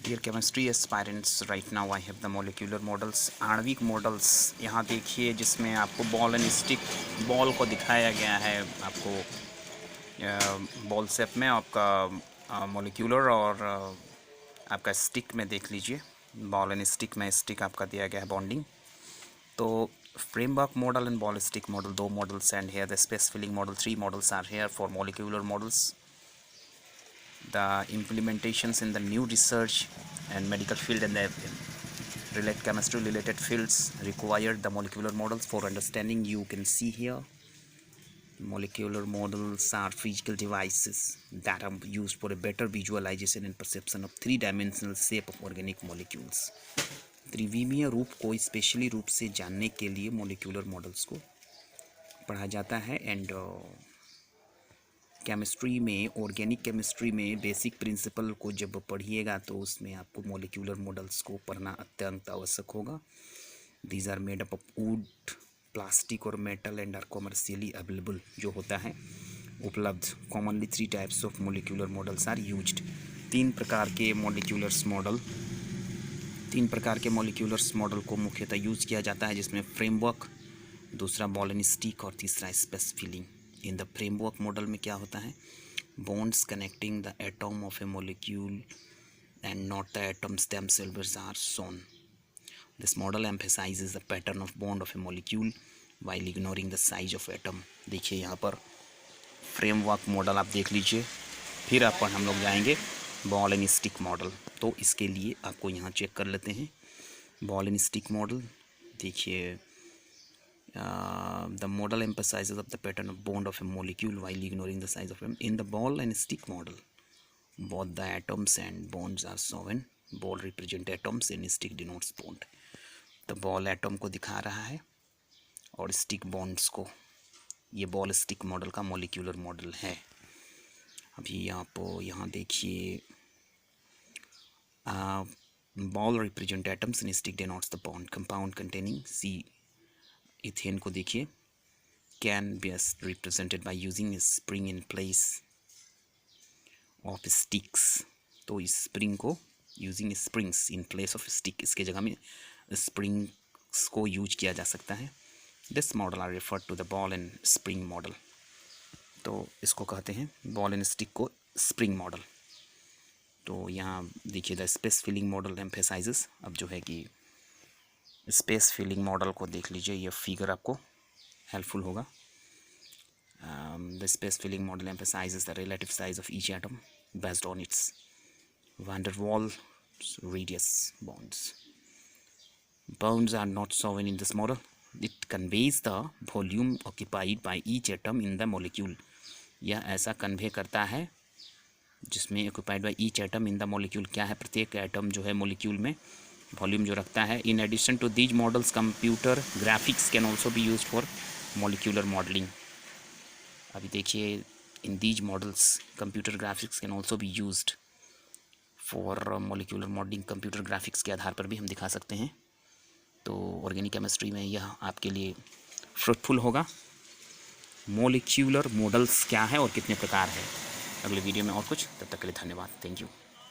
Dear chemistry aspirants, right now I have the molecular models, आणविक models. यहाँ देखिए, जिसमें आपको बॉल एंड स्टिक बॉल को दिखाया गया है, आपको बॉल शेप में आपका मोलिकुलर, और आपका स्टिक में देख लीजिए, बॉल एंड स्टिक में स्टिक आपका दिया गया है बॉन्डिंग। तो framework model and ball stick model, दो models, and here the space filling model, 3 models are here for molecular models. The implementations in the new research and medical field and the related chemistry related fields require the molecular models for understanding. You can see here, molecular models are physical devices that are used for a better visualization and perception of three-dimensional shape of organic molecules. त्रिविमीय रूप को specially रूप से जानने के लिए molecular models को पढ़ा जाता है। एंड केमिस्ट्री में, ऑर्गेनिक केमिस्ट्री में बेसिक प्रिंसिपल को जब पढ़िएगा तो उसमें आपको मोलिकुलर मॉडल्स को पढ़ना अत्यंत आवश्यक होगा। These are made up of wood, plastic और metal and are commercially available, जो होता है उपलब्ध। Commonly 3 types of molecular models are used. 3 प्रकार के मोलिकुलर्स मॉडल को मुख्यतः यूज किया जाता है, जिसमें फ्रेमवर्क, दूसरा बॉल एंड स्टिक और तीसरा space filling. In the framework model में क्या होता है, bonds connecting the atom of a molecule and not the atoms themselves are shown. This model emphasizes the pattern of bond of a molecule while ignoring the size of atom. देखिए यहाँ पर framework model आप देख लीजिए, फिर अपन हम लोग जाएंगे बॉल एंड स्टिक मॉडल। तो इसके लिए आपको यहाँ चेक कर लेते हैं बॉल एंड स्टिक मॉडल। देखिए, the model emphasizes of the pattern of bond of a molecule while ignoring the size of atom. In the ball and stick model, both the atoms and bonds are shown. Ball represent atoms and stick denotes bond. तो ball atom को दिखा रहा है और stick bonds को। ये ball stick model का molecular model है। अभी आप यहाँ देखिए, ball represent atoms and stick denotes the bond. Compound containing C ethane को देखिए, can be represented by using spring in place of sticks. तो इस स्प्रिंग को using springs in place of stick, इसके जगह में स्प्रिंग्स को यूज किया जा सकता है। This model are referred to the ball and spring model. तो इसको कहते हैं बॉल एंड स्टिक को स्प्रिंग मॉडल। तो यहाँ देखिए, the space filling model emphasises. अब जो है कि स्पेस फिलिंग मॉडल को देख लीजिए, ये फिगर आपको हेल्पफुल होगा। The space filling model emphasises the relative size of each atom based on its van der Waals radius bonds. Bonds are not shown in this model. It conveys the volume occupied by each atom in the molecule. यह ऐसा convey करता है जिसमें occupied by each atom in the molecule क्या है, प्रत्येक atom जो है मोलिक्यूल में वॉल्यूम जो रखता है। In addition to these models, computer graphics can also be use for molecular modelling. अभी देखिए, in these models computer graphics can also be used for molecular modelling. Computer graphics के आधार पर भी हम दिखा सकते हैं। तो ऑर्गेनिक केमिस्ट्री में यह आपके लिए फ्रूटफुल होगा। मोलिकुलर मॉडल्स क्या है और कितने प्रकार है। अगले वीडियो में और कुछ, तब तक के लिए धन्यवाद। Thank you.